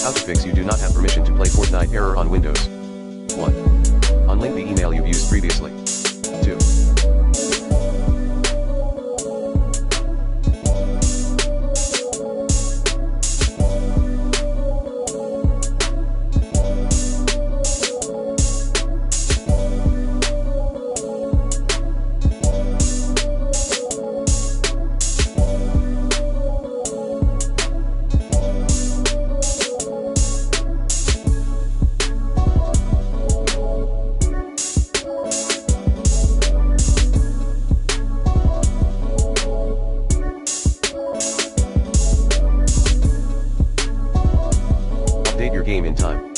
How to fix you do not have permission to play Fortnite Error on Windows. 1. Unlink the email you've used previously. 2. Update your game in time.